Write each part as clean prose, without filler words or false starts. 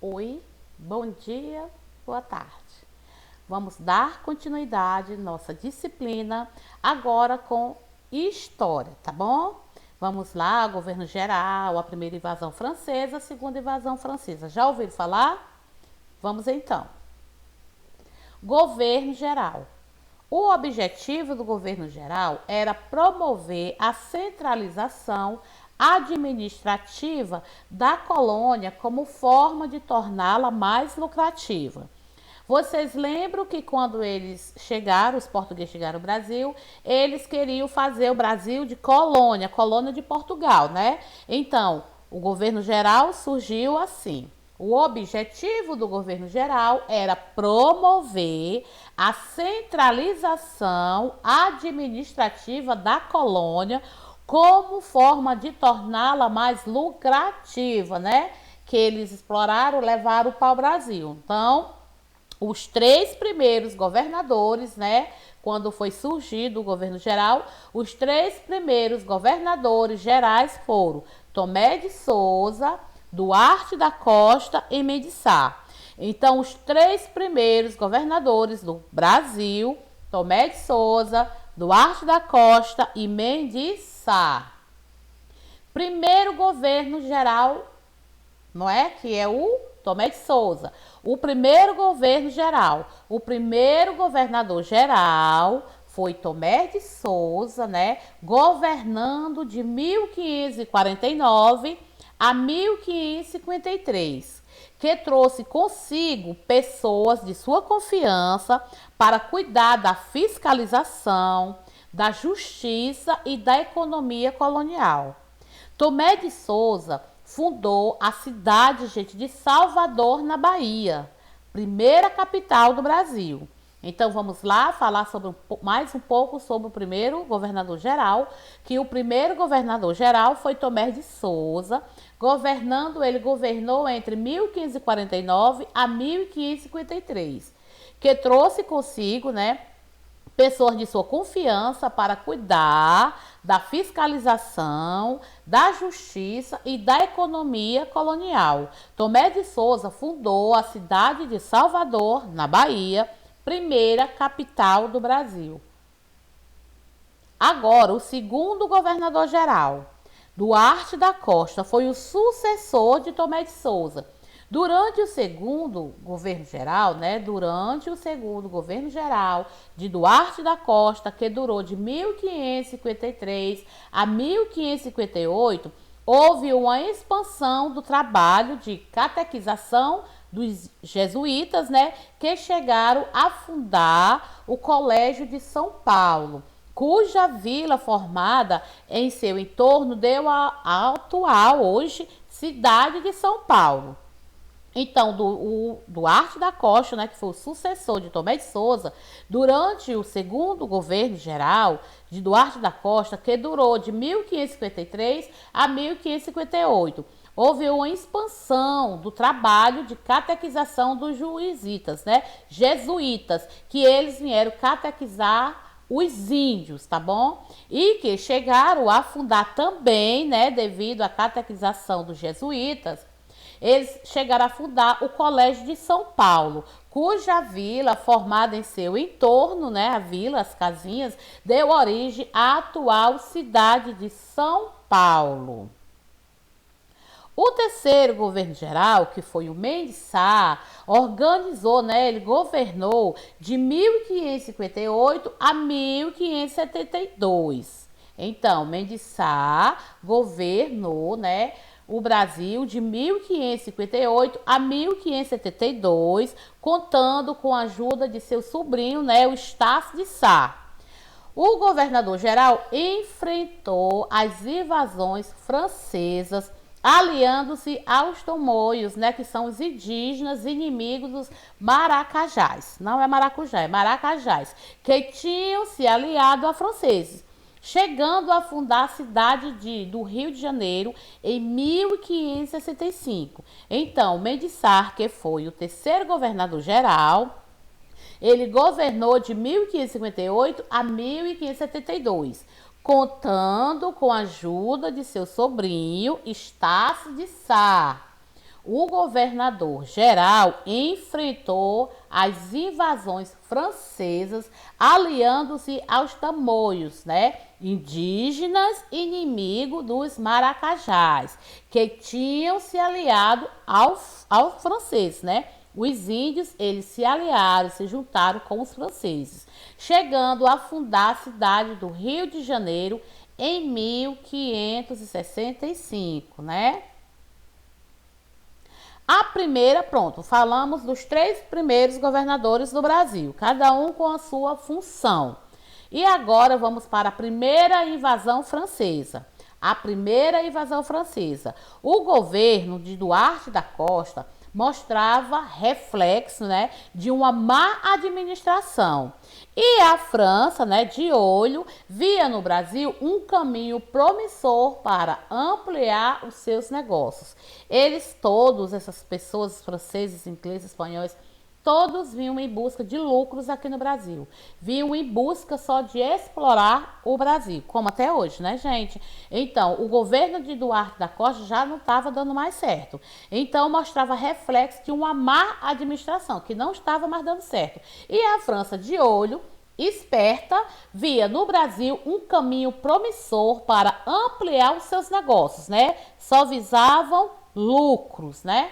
Oi, bom dia, boa tarde. Vamos dar continuidade à nossa disciplina agora com história, tá bom? Vamos lá, governo geral, a primeira invasão francesa, a segunda invasão francesa. Já ouviram falar? Vamos então. Governo geral. O objetivo do governo geral era promover a centralização administrativa da colônia como forma de torná-la mais lucrativa. Vocês lembram que quando eles chegaram, os portugueses chegaram ao Brasil, eles queriam fazer o Brasil de colônia, colônia de Portugal, né? Então, o governo geral surgiu assim. O objetivo do governo geral era promover a centralização administrativa da colônia como forma de torná-la mais lucrativa, né? Que eles exploraram, levaram para o Brasil. Então, os três primeiros governadores, né? Quando foi surgido o governo geral, os três primeiros governadores gerais foram Tomé de Souza, Duarte da Costa e Mendes Sá. Então, os três primeiros governadores do Brasil, Tomé de Souza, Duarte da Costa e Mendes Sá. Primeiro governo geral, não é? Que é o Tomé de Souza. O primeiro governo geral, o primeiro governador geral foi Tomé de Souza, né? Governando de 1549 a 1553, que trouxe consigo pessoas de sua confiança para cuidar da fiscalização, da justiça e da economia colonial. Tomé de Souza fundou a cidade, gente, de Salvador, na Bahia, primeira capital do Brasil. Então vamos lá falar sobre mais um pouco sobre o primeiro governador geral, que o primeiro governador geral foi Tomé de Souza, ele governou entre 1549 a 1553, que trouxe consigo, né, pessoas de sua confiança para cuidar da fiscalização, da justiça e da economia colonial. Tomé de Souza fundou a cidade de Salvador, na Bahia, primeira capital do Brasil. Agora, o segundo governador geral, Duarte da Costa, foi o sucessor de Tomé de Souza. Durante o segundo governo geral, de Duarte da Costa, que durou de 1553 a 1558, houve uma expansão do trabalho de catequização dos jesuítas, né, que chegaram a fundar o Colégio de São Paulo, cuja vila formada em seu entorno deu a atual, hoje, cidade de São Paulo. Então, o Duarte da Costa, né, que foi o sucessor de Tomé de Souza, durante o segundo governo geral de Duarte da Costa, que durou de 1553 a 1558, houve uma expansão do trabalho de catequização dos jesuítas, que eles vieram catequizar os índios, tá bom? E que chegaram a fundar também, né, devido à catequização dos jesuítas, eles chegaram a fundar o Colégio de São Paulo, cuja vila, formada em seu entorno, né, a vila, as casinhas, deu origem à atual cidade de São Paulo. O terceiro governo geral, que foi o Mendes Sá, organizou, né, ele governou de 1558 a 1572. Então, Mendes Sá governou, né, o Brasil de 1558 a 1572, contando com a ajuda de seu sobrinho, né, o Estácio de Sá. O governador geral enfrentou as invasões francesas, aliando-se aos tomoios, né, que são os indígenas inimigos dos maracajás. Não é maracujá, é maracajás, que tinham se aliado a franceses, chegando a fundar a cidade do Rio de Janeiro em 1565. Então, Mendes Sá, que foi o terceiro governador geral, ele governou de 1558 a 1572, contando com a ajuda de seu sobrinho, Estácio de Sá. o governador geral enfrentou as invasões francesas, aliando-se aos tamoios, né? Indígenas inimigos dos maracajás, que tinham se aliado ao francês, né? Os índios, eles se aliaram, se juntaram com os franceses, chegando a fundar a cidade do Rio de Janeiro em 1565, né? A primeira, pronto, falamos dos 3 primeiros governadores do Brasil, cada um com a sua função. E agora vamos para a primeira invasão francesa. A primeira invasão francesa. O governo de Duarte da Costa mostrava reflexo, né, de uma má administração. E a França, né, de olho, via no Brasil um caminho promissor para ampliar os seus negócios. Eles todos, essas pessoas, franceses, ingleses, espanhóis, todos vinham em busca de lucros aqui no Brasil. Vinham em busca só de explorar o Brasil, como até hoje, né, gente? Então, o governo de Duarte da Costa já não estava dando mais certo. Então, mostrava reflexo de uma má administração, que não estava mais dando certo. E a França, de olho, esperta, via no Brasil um caminho promissor para ampliar os seus negócios, né? Só visavam lucros, né?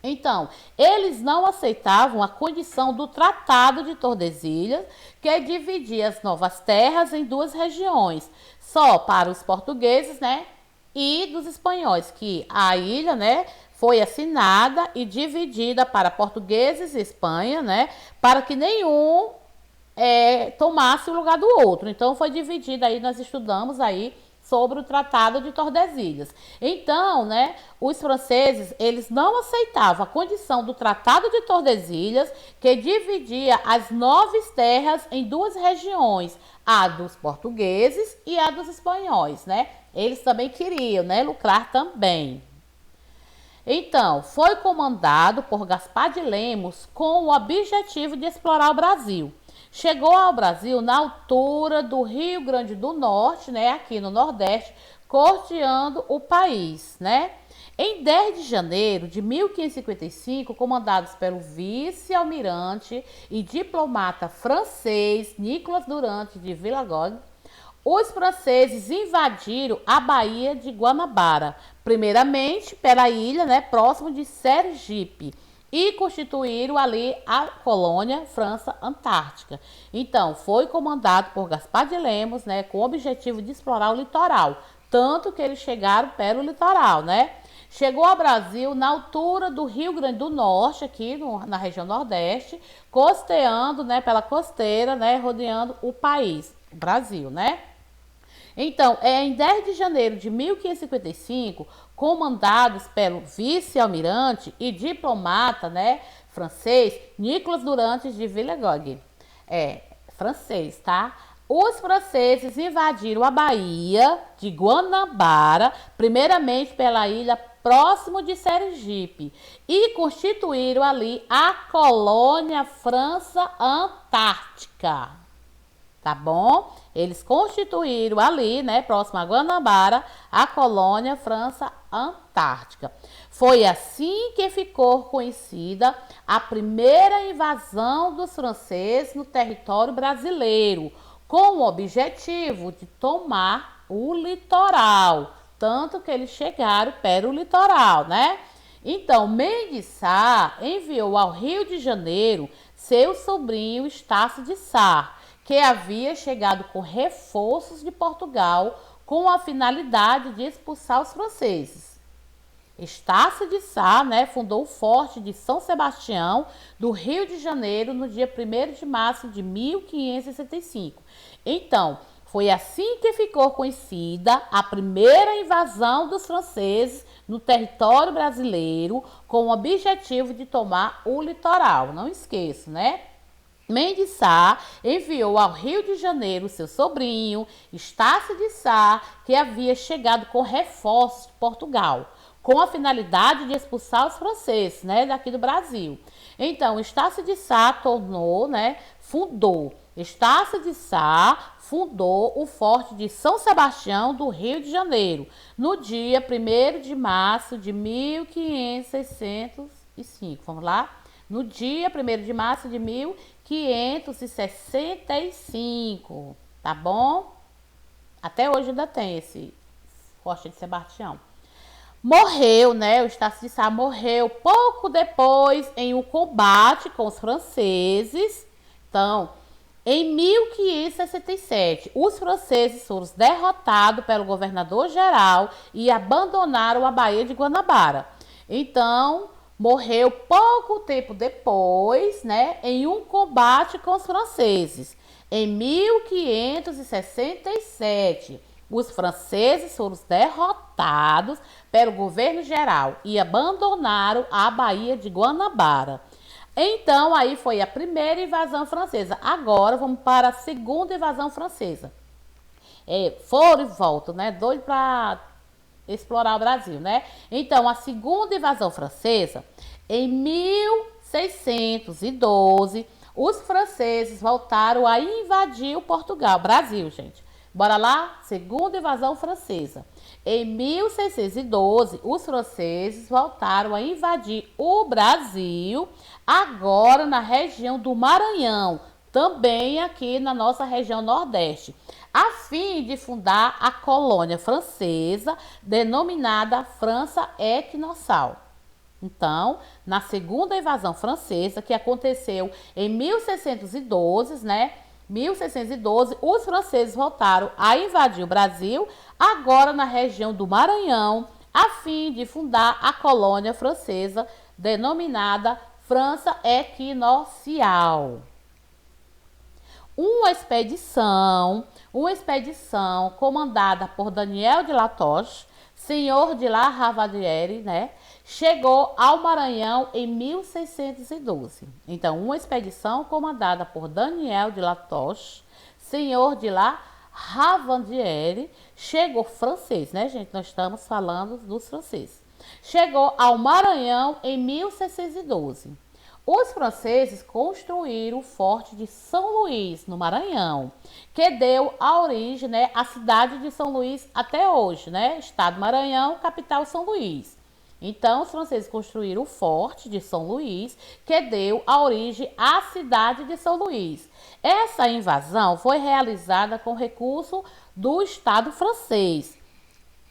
Então, eles não aceitavam a condição do Tratado de Tordesilhas, que dividia as novas terras em 2 regiões, só para os portugueses, né, e dos espanhóis, que a ilha, né, foi assinada e dividida para portugueses e Espanha, né, para que nenhum tomasse o lugar do outro. Então, foi dividida aí, nós estudamos aí sobre o Tratado de Tordesilhas. Então, né, os franceses, eles não aceitavam a condição do Tratado de Tordesilhas, que dividia as 9 terras em 2 regiões, a dos portugueses e a dos espanhóis, né? Eles também queriam, né, lucrar também. Então, foi comandado por Gaspar de Lemos com o objetivo de explorar o Brasil. Chegou ao Brasil na altura do Rio Grande do Norte, né, aqui no Nordeste, costeando o país, né? Em 10 de janeiro de 1555, comandados pelo vice-almirante e diplomata francês Nicolas Durand de Villagog, os franceses invadiram a Baía de Guanabara, primeiramente pela ilha, né, próximo de Sergipe, e constituíram ali a colônia França Antártica. Então, foi comandado por Gaspar de Lemos, né, com o objetivo de explorar o litoral, tanto que eles chegaram pelo litoral, né? Chegou ao Brasil na altura do Rio Grande do Norte, aqui na região Nordeste, costeando, né, pela costeira, né, rodeando o país, o Brasil, né? Então, em 10 de janeiro de 1555, comandados pelo vice-almirante e diplomata, né, francês, Nicolas Durand de Villagog. Francês, tá? Os franceses invadiram a Baía de Guanabara, primeiramente pela ilha próximo de Sergipe, e constituíram ali a colônia França Antártica. Tá bom? Eles constituíram ali, né, próximo a Guanabara, a colônia França Antártica. Foi assim que ficou conhecida a primeira invasão dos franceses no território brasileiro, com o objetivo de tomar o litoral, tanto que eles chegaram para o litoral, né? Então, Mendes Sá enviou ao Rio de Janeiro seu sobrinho Estácio de Sá, que havia chegado com reforços de Portugal com a finalidade de expulsar os franceses. Estácio de Sá, né, fundou o Forte de São Sebastião do Rio de Janeiro no dia 1º de março de 1565. Então, foi assim que ficou conhecida a primeira invasão dos franceses no território brasileiro com o objetivo de tomar o litoral. Não esqueça, né? Mendes Sá enviou ao Rio de Janeiro seu sobrinho, Estácio de Sá, que havia chegado com reforços de Portugal, com a finalidade de expulsar os franceses, né, daqui do Brasil. Então, Estácio de Sá fundou Estácio de Sá fundou o Forte de São Sebastião do Rio de Janeiro, no dia 1º de março de 1565. Vamos lá? No dia 1º de março de 1565, tá bom? Até hoje ainda tem esse Forte de Sebastião. Morreu, né? O Estácio de Sá morreu pouco depois em um combate com os franceses. Então, em 1567, os franceses foram derrotados pelo governador-geral e abandonaram a Baía de Guanabara. Então, morreu pouco tempo depois, né, em um combate com os franceses. Em 1567, os franceses foram derrotados pelo governo geral e abandonaram a Baía de Guanabara. Então, aí foi a primeira invasão francesa. Agora, vamos para a segunda invasão francesa. Foram e voltam, né? Doido para explorar o Brasil, né? Então, a segunda invasão francesa, em 1612, os franceses voltaram a invadir o Portugal, Brasil, gente. Bora lá? Segunda invasão francesa. Em 1612, os franceses voltaram a invadir o Brasil, agora na região do Maranhão, também aqui na nossa região Nordeste, a fim de fundar a colônia francesa, denominada França Equinoccial. Então, na segunda invasão francesa, que aconteceu em 1612, né? 1612, os franceses voltaram a invadir o Brasil, agora na região do Maranhão, a fim de fundar a colônia francesa, denominada França Equinoccial. Uma expedição comandada por Daniel de Latouche, senhor de La Ravadière, né, chegou ao Maranhão em 1612. Então, uma expedição comandada por Daniel de Latouche, senhor de La Ravadière, chegou, francês, né, gente? Nós estamos falando dos franceses. Chegou ao Maranhão em 1612. Os franceses construíram o Forte de São Luís, no Maranhão, que deu a origem, né, à cidade de São Luís até hoje, né? Estado Maranhão, capital São Luís. Então, os franceses construíram o Forte de São Luís, que deu a origem à cidade de São Luís. Essa invasão foi realizada com recurso do Estado francês.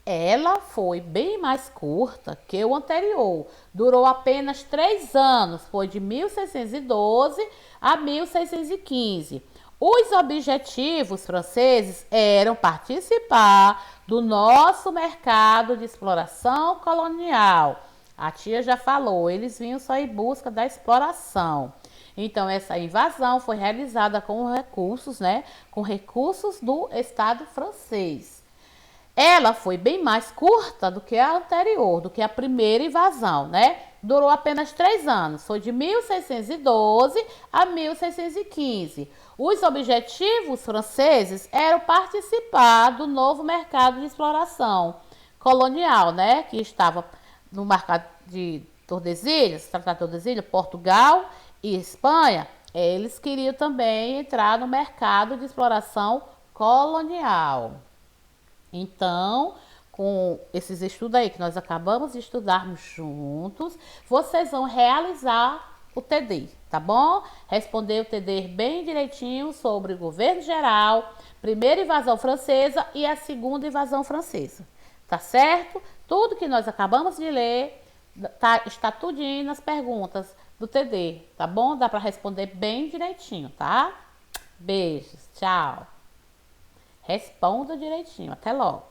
Ela foi bem mais curta que o anterior. Durou apenas 3 anos, foi de 1612 a 1615. Os objetivos franceses eram participar do nosso mercado de exploração colonial. A tia já falou, eles vinham só em busca da exploração. Então, essa invasão foi realizada com recursos, né? Com recursos do Estado francês. Ela foi bem mais curta do que a anterior, do que a primeira invasão, né? Durou apenas 3 anos, foi de 1612 a 1615. Os objetivos franceses eram participar do novo mercado de exploração colonial, né? Que estava no mercado de Tordesilhas, Tratado de Tordesilhas, Portugal e Espanha. Eles queriam também entrar no mercado de exploração colonial. Então, com esses estudos aí que nós acabamos de estudarmos juntos, vocês vão realizar o TD, tá bom? Responder o TD bem direitinho sobre o governo geral, primeira invasão francesa e a segunda invasão francesa, tá certo? Tudo que nós acabamos de ler está tudinho nas perguntas do TD, tá bom? Dá para responder bem direitinho, tá? Beijos, tchau. Responda direitinho. Até logo.